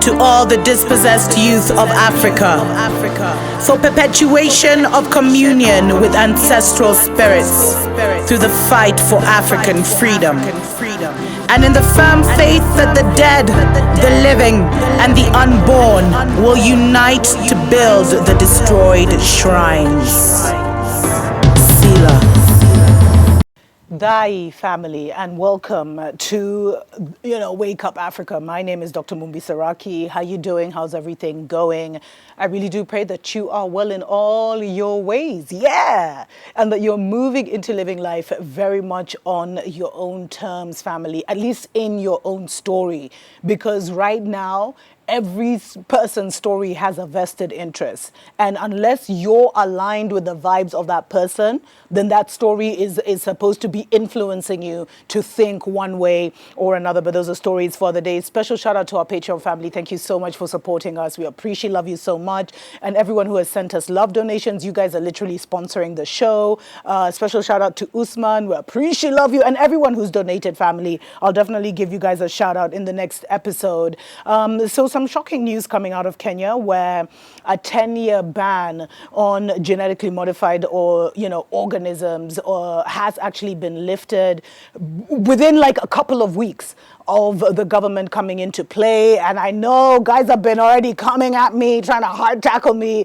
to all the dispossessed youth of Africa, for perpetuation of communion with ancestral spirits through the fight for African freedom, and in the firm faith that the dead, the living, and the unborn will unite to build the destroyed shrines. Selah. Dai family, and welcome to Wake Up Africa. My name is Dr. Mumbi Saraki. How you doing? How's everything going? I really do pray that you are well in all your ways, and that you're moving into living life very much on your own terms, family, at least in your own story, because right now every person's story has a vested interest, and unless you're aligned with the vibes of that person, then that story is supposed to be influencing you to think one way or another. But those are stories for the day. Special shout out to our Patreon family. Thank you so much for supporting us. We appreciate, love you so much. And everyone who has sent us love donations, you guys are literally sponsoring the show. Special shout out to Usman. We appreciate, love you. And everyone who's donated, family. I'll definitely give you guys a shout out in the next episode. So some shocking news coming out of Kenya, where a 10-year ban on genetically modified organisms has actually been lifted within like a couple of weeks of the government coming into play. And I know guys have been already coming at me, trying to hard tackle me,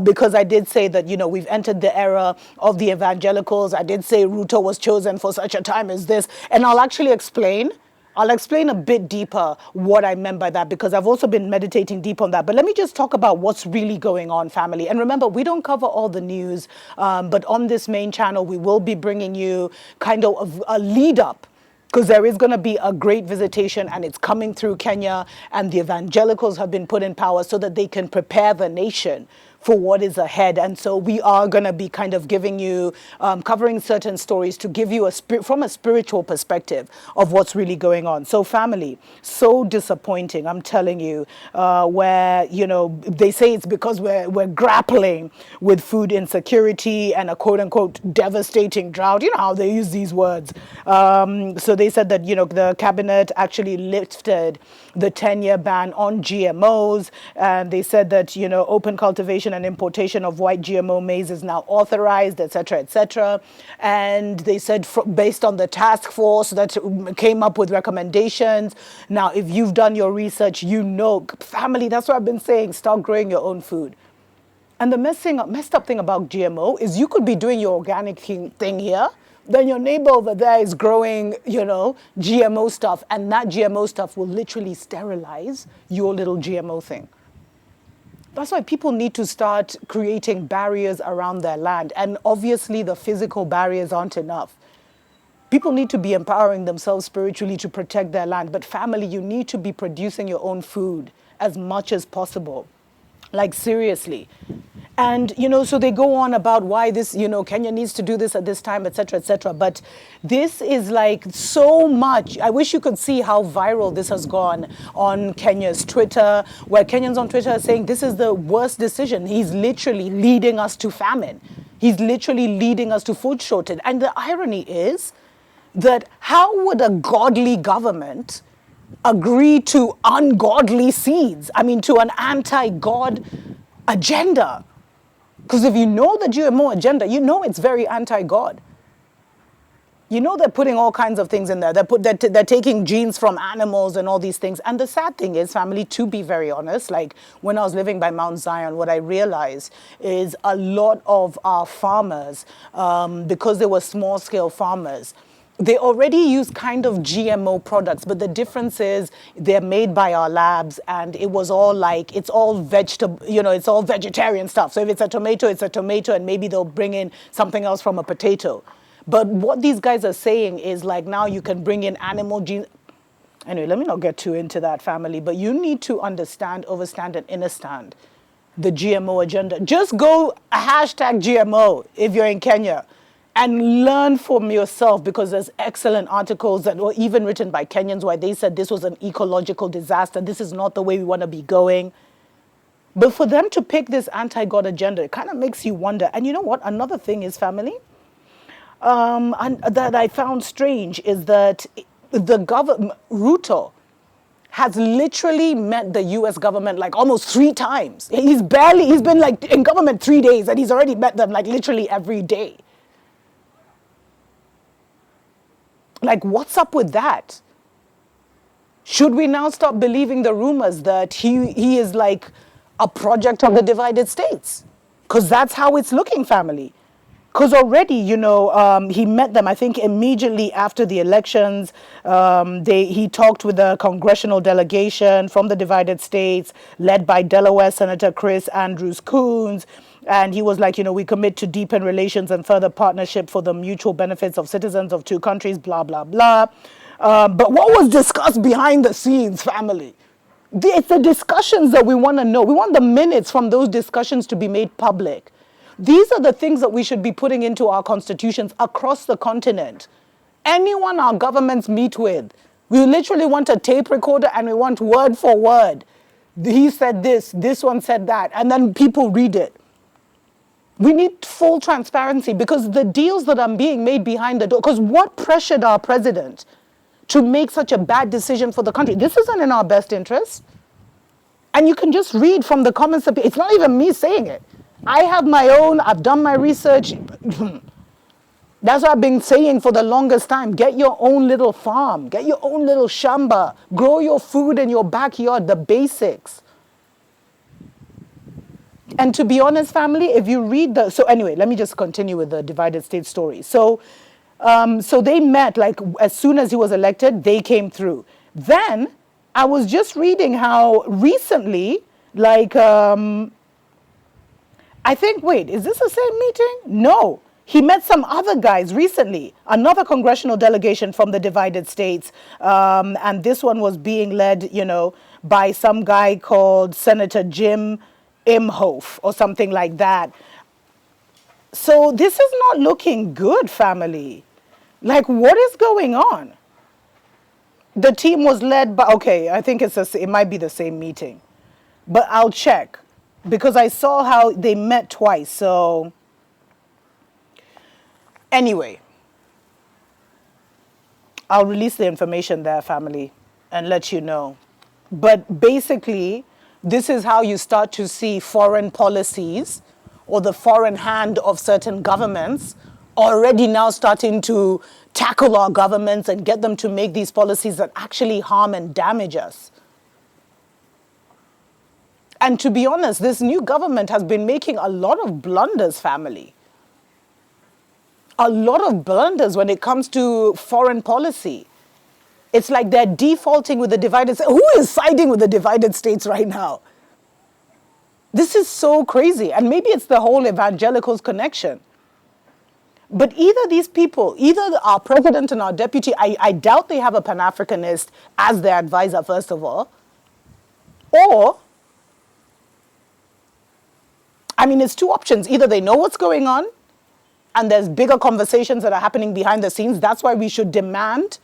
because I did say that, we've entered the era of the evangelicals. I did say Ruto was chosen for such a time as this. And I'll actually explain. I'll explain a bit deeper what I meant by that, because I've also been meditating deep on that. But let me just talk about what's really going on, family. And remember, we don't cover all the news, but on this main channel, we will be bringing you kind of a lead up, because there is going to be a great visitation, and it's coming through Kenya, and the evangelicals have been put in power so that they can prepare the nation for what is ahead. And so we are going to be kind of giving you, covering certain stories to give you from a spiritual perspective of what's really going on. So family, so disappointing, I'm telling you, where, they say it's because we're grappling with food insecurity and a quote unquote devastating drought. You know how they use these words. So they said that, the cabinet actually lifted the 10-year ban on GMOs. And they said that, open cultivation and importation of white GMO maize is now authorized, etc., etc. And they said, based on the task force that came up with recommendations. Now, if you've done your research, family, that's what I've been saying, start growing your own food. And the messed up thing about GMO is you could be doing your organic thing here, then your neighbor over there is growing, GMO stuff, and that GMO stuff will literally sterilize your little GMO thing. That's why people need to start creating barriers around their land. And obviously the physical barriers aren't enough. People need to be empowering themselves spiritually to protect their land. But family, you need to be producing your own food as much as possible. Like seriously. And, so they go on about why this, Kenya needs to do this at this time, et cetera, et cetera. But this is like so much. I wish you could see how viral this has gone on Kenya's Twitter, where Kenyans on Twitter are saying this is the worst decision. He's literally leading us to famine. He's literally leading us to food shortage. And the irony is that how would a godly government agree to ungodly seeds? I mean, to an anti-God agenda. Because if you know the GMO agenda, it's very anti-God. They're putting all kinds of things in there. They're taking genes from animals and all these things. And the sad thing is, family, to be very honest, like when I was living by Mount Zion, what I realized is a lot of our farmers, because they were small-scale farmers, they already use kind of GMO products, but the difference is they're made by our labs, and it was all like, it's all vegetable, it's all vegetarian stuff. So if it's a tomato, and maybe they'll bring in something else from a potato. But what these guys are saying is like, now you can bring in animal genes. Anyway, let me not get too into that, family, but you need to understand, overstand, and understand the GMO agenda. Just go hashtag GMO if you're in Kenya. And learn from yourself, because there's excellent articles that were even written by Kenyans where they said this was an ecological disaster. This is not the way we want to be going. But for them to pick this anti-God agenda, it kind of makes you wonder. And you know what? Another thing is, family, and that I found strange is that the government, Ruto, has literally met the US government like almost 3 times. He's been like in government 3 days and he's already met them like literally every day. Like, what's up with that? Should we now stop believing the rumors that he is like a project of the divided states? Because that's how it's looking, family. Because already, he met them, I think, immediately after the elections. He talked with the congressional delegation from the divided states, led by Delaware Senator Chris Andrews Coons. And he was like, we commit to deepen relations and further partnership for the mutual benefits of citizens of 2 countries, blah, blah, blah. But what was discussed behind the scenes, family? It's the discussions that we want to know. We want the minutes from those discussions to be made public. These are the things that we should be putting into our constitutions across the continent. Anyone our governments meet with, we literally want a tape recorder and we want word for word. He said this one said that, and then people read it. We need full transparency because the deals that are being made behind the door, because what pressured our president to make such a bad decision for the country? This isn't in our best interest. And you can just read from the comments. It's not even me saying it. I have my own, I've done my research. That's what I've been saying for the longest time. Get your own little farm. Get your own little shamba. Grow your food in your backyard, the basics. And to be honest, family, if you read so anyway, let me just continue with the divided state story. So they met, like, as soon as he was elected, they came through. Then I was just reading how recently, like, I think, wait, is this the same meeting? No. He met some other guys recently, another congressional delegation from the divided states. And this one was being led, by some guy called Senator Jim Imhoff or something like that. So this is not looking good, family. Like, what is going on? The team was led by, okay, I think it might be the same meeting. But I'll check. Because I saw how they met twice, so anyway, I'll release the information there, family, and let you know. But basically, this is how you start to see foreign policies or the foreign hand of certain governments already now starting to tackle our governments and get them to make these policies that actually harm and damage us. And to be honest, this new government has been making a lot of blunders, family. A lot of blunders when it comes to foreign policy. It's like they're defaulting with the divided states. Who is siding with the divided states right now? This is so crazy. And maybe it's the whole evangelicals connection. But either these people, either our president and our deputy, I doubt they have a Pan-Africanist as their advisor, first of all, or it's 2 options. Either they know what's going on and there's bigger conversations that are happening behind the scenes. That's why we should demand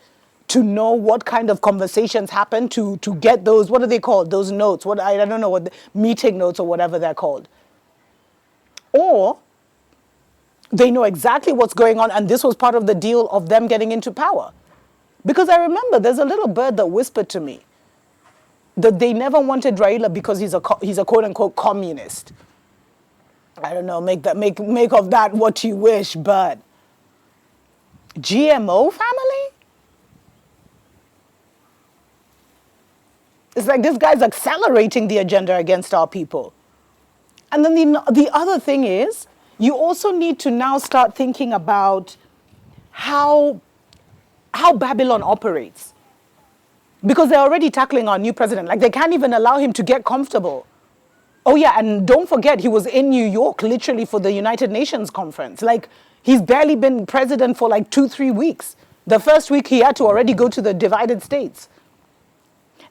to know what kind of conversations happen to get those, what are they called? Those notes. I don't know what, meeting notes or whatever they're called. Or they know exactly what's going on and this was part of the deal of them getting into power. Because I remember there's a little bird that whispered to me that they never wanted Raila because he's a quote-unquote communist. I don't know, make of that what you wish, but GMO, family? It's like this guy's accelerating the agenda against our people. And then the other thing is, you also need to now start thinking about how Babylon operates. Because they're already tackling our new president. Like, they can't even allow him to get comfortable. Oh yeah, and don't forget, he was in New York literally for the United Nations conference. Like, he's barely been president for like 2-3 weeks. The first week he had to already go to the divided states.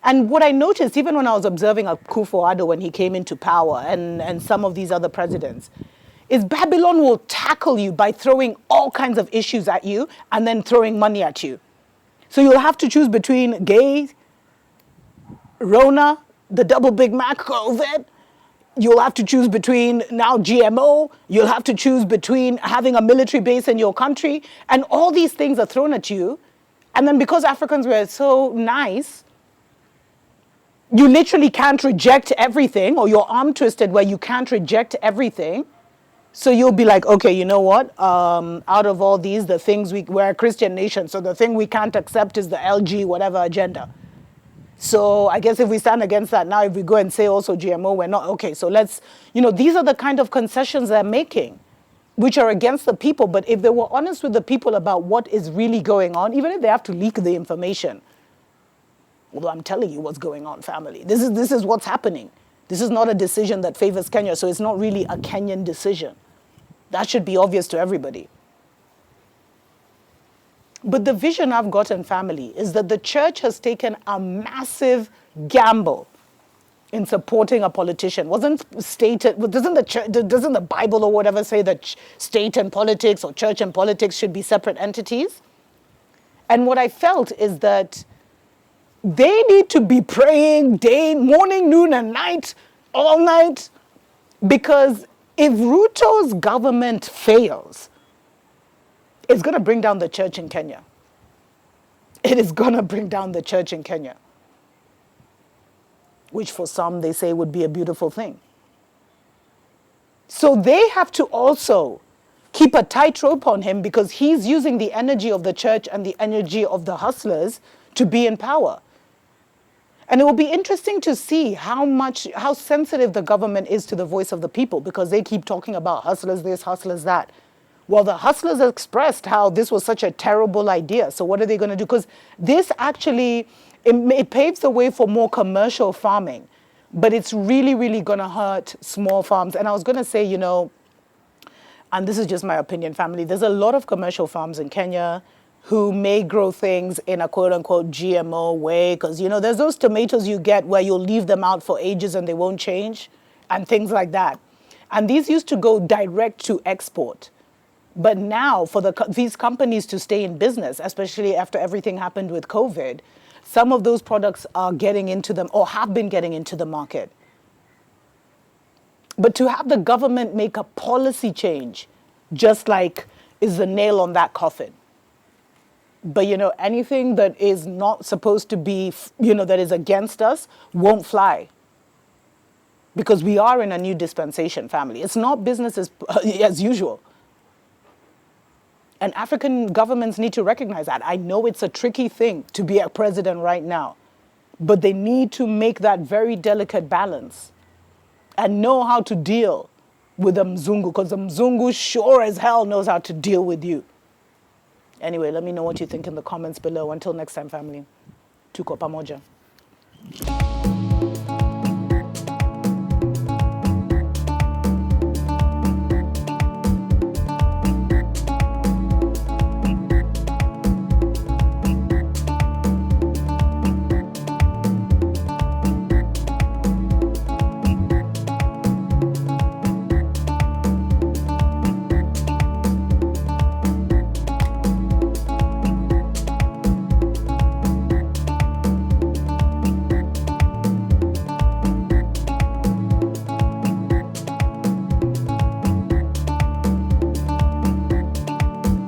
And what I noticed, even when I was observing Akufo-Addo when he came into power and some of these other presidents, is Babylon will tackle you by throwing all kinds of issues at you and then throwing money at you. So you'll have to choose between gay, Rona, the double Big Mac, COVID. You'll have to choose between now GMO. You'll have to choose between having a military base in your country. And all these things are thrown at you. And then because Africans were so nice, You literally can't reject everything, or your arm twisted where you can't reject everything. So you'll be like, okay, you know what? Out of all these, we're a Christian nation, so the thing we can't accept is the LG whatever agenda. So I guess if we stand against that now, if we go and say also GMO, we're not, okay, so let's, these are the kind of concessions they're making, which are against the people. But if they were honest with the people about what is really going on, even if they have to leak the information, although I'm telling you what's going on, family, this is what's happening. This is not a decision that favors Kenya, so it's not really a Kenyan decision. That should be obvious to everybody. But the vision I've gotten, family, is that the church has taken a massive gamble in supporting a politician. Doesn't the Bible or whatever say that state and politics or church and politics should be separate entities? And what I felt is that they need to be praying day, morning, noon, and night, all night, because if Ruto's government fails, it's going to bring down the church in Kenya. It is going to bring down the church in Kenya, which for some they say would be a beautiful thing. So they have to also keep a tightrope on him because he's using the energy of the church and the energy of the hustlers to be in power. And it will be interesting to see how sensitive the government is to the voice of the people, because they keep talking about hustlers this, hustlers that. Well, the hustlers expressed how this was such a terrible idea. So what are they going to do? Because this actually, it paves the way for more commercial farming, but it's really, really going to hurt small farms. And I was going to say, and this is just my opinion, family, there's a lot of commercial farms in Kenya who may grow things in a quote-unquote GMO way, because, there's those tomatoes you get where you'll leave them out for ages and they won't change, and things like that. And these used to go direct to export. But now, for these companies to stay in business, especially after everything happened with COVID, some of those products are getting into them, or have been getting into the market. But to have the government make a policy change, just like is the nail on that coffin. But, anything that is not supposed to be, that is against us, won't fly. Because we are in a new dispensation, family. It's not business as usual. And African governments need to recognize that. I know it's a tricky thing to be a president right now, but they need to make that very delicate balance and know how to deal with the Mzungu, because the Mzungu sure as hell knows how to deal with you. Anyway, let me know what you think in the comments below. Until next time, family. Tuko pamoja.